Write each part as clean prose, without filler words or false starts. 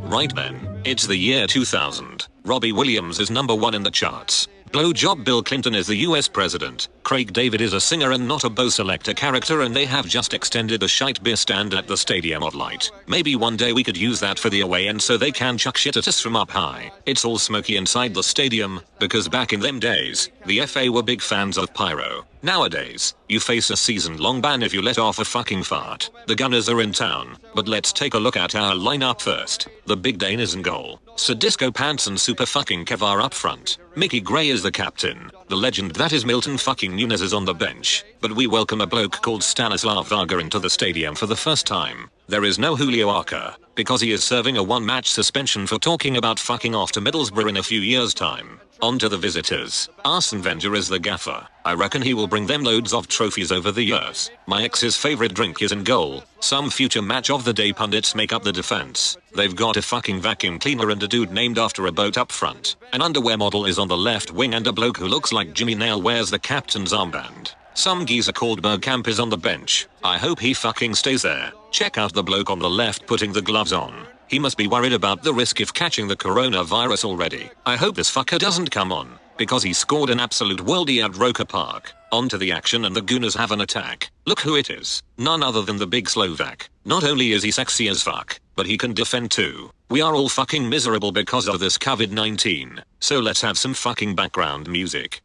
Right then, it's the year 2000. Robbie Williams is #1 in the charts. Blowjob Bill Clinton is the US president. Craig David is a singer and not a Bo Selector character, and they have just extended the shite beer stand at the Stadium of Light. Maybe one day we could use that for the away end so they can chuck shit at us from up high. It's all smoky inside the stadium, because back in them days, the FA were big fans of pyro. Nowadays, you face a season-long ban if you let off a fucking fart. The Gunners are in town, but let's take a look at our lineup first. The Big Dane is in goal. Sir Disco Pants and Super fucking Kev are up front. Mickey Gray is the captain. The legend that is Milton fucking Nunes is on the bench. But we welcome a bloke called Stanislav Varga into the stadium for the first time. There is no Julio Arca, because he is serving a one-match suspension for talking about fucking off to Middlesbrough in a few years' time. On to the visitors. Arsene Wenger is the gaffer. I reckon he will bring them loads of trophies over the years. My ex's favorite drink is in goal. Some future match of the day pundits make up the defense. They've got a fucking vacuum cleaner and a dude named after a boat up front. An underwear model is on the left wing and a bloke who looks like Jimmy Nail wears the captain's armband. Some geezer called Bergkamp is on the bench. I hope he fucking stays there. Check out the bloke on the left putting the gloves on. He must be worried about the risk of catching the coronavirus already. I hope this fucker doesn't come on, because he scored an absolute worldie at Roker Park. On to the action, and the Gooners have an attack. Look who it is. None other than the big Slovak. Not only is he sexy as fuck, but he can defend too. We are all fucking miserable because of this COVID-19. So let's have some fucking background music.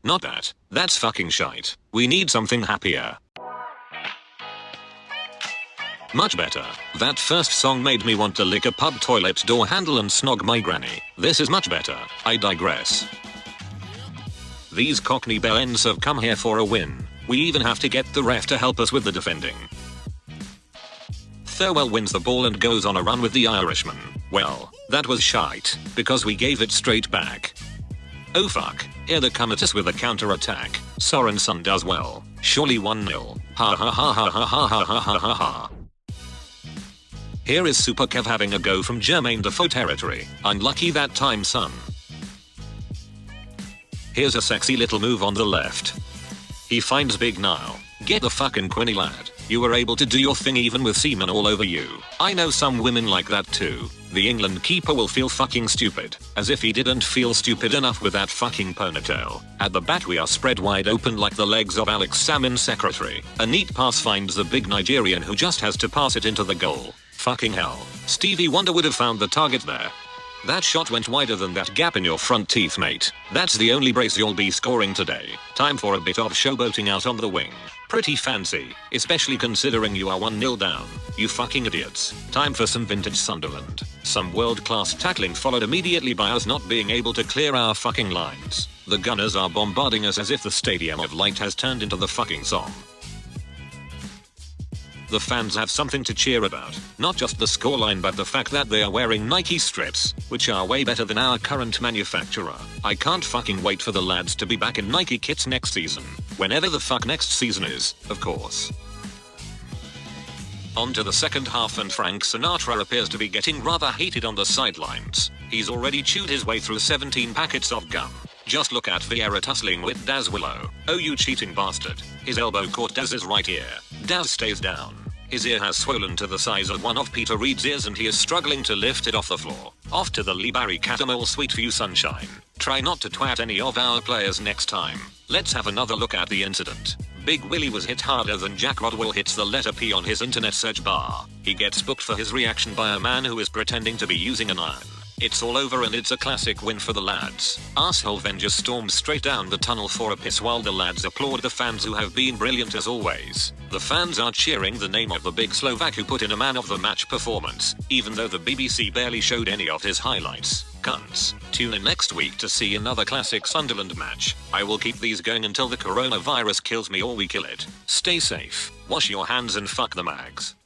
Not that. That's fucking shite. We need something happier. Much better. That first song made me want to lick a pub toilet door handle and snog my granny. This is much better. I digress. These Cockney bellends have come here for a win. We even have to get the ref to help us with the defending. Thirlwell wins the ball and goes on a run with the Irishman. Well, that was shite, because we gave it straight back. Oh fuck, here they come at us with a counter-attack. Sorensen does well. Surely 1-0. Ha ha ha ha ha ha ha ha ha ha ha. Here is Super Kev having a go from Jermaine Defoe territory. Unlucky that time, son. Here's a sexy little move on the left. He finds Big Niall. Get the fucking Quinny lad. You were able to do your thing even with semen all over you. I know some women like that too. The England keeper will feel fucking stupid. As if he didn't feel stupid enough with that fucking ponytail. At the back we are spread wide open like the legs of Alex Salmon's secretary. A neat pass finds the big Nigerian who just has to pass it into the goal. Fucking hell. Stevie Wonder would have found the target there. That shot went wider than that gap in your front teeth, mate. That's the only brace you'll be scoring today. Time for a bit of showboating out on the wing. Pretty fancy, especially considering you are 1-0 down. You fucking idiots. Time for some vintage Sunderland. Some world-class tackling followed immediately by us not being able to clear our fucking lines. The Gunners are bombarding us as if the Stadium of Light has turned into the fucking Somme. The fans have something to cheer about, not just the scoreline but the fact that they are wearing Nike strips, which are way better than our current manufacturer. I can't fucking wait for the lads to be back in Nike kits next season. Whenever the fuck next season is, of course. On to the second half, and Frank Sinatra appears to be getting rather heated on the sidelines. He's already chewed his way through 17 packets of gum. Just look at Vieira tussling with Daz Willow. Oh, you cheating bastard. His elbow caught Daz's right ear. Daz stays down. His ear has swollen to the size of one of Peter Reed's ears and he is struggling to lift it off the floor. Off to the Lee Barry Catamol Sweet for you sunshine. Try not to twat any of our players next time. Let's have another look at the incident. Big Willie was hit harder than Jack Rodwell hits the letter P on his internet search bar. He gets booked for his reaction by a man who is pretending to be using an iron. It's all over and it's a classic win for the lads. Arsehole Wenger storms straight down the tunnel for a piss while the lads applaud the fans who have been brilliant as always. The fans are cheering the name of the big Slovak who put in a man of the match performance, even though the BBC barely showed any of his highlights. Cunts. Tune in next week to see another classic Sunderland match. I will keep these going until the coronavirus kills me or we kill it. Stay safe, wash your hands and fuck the mags.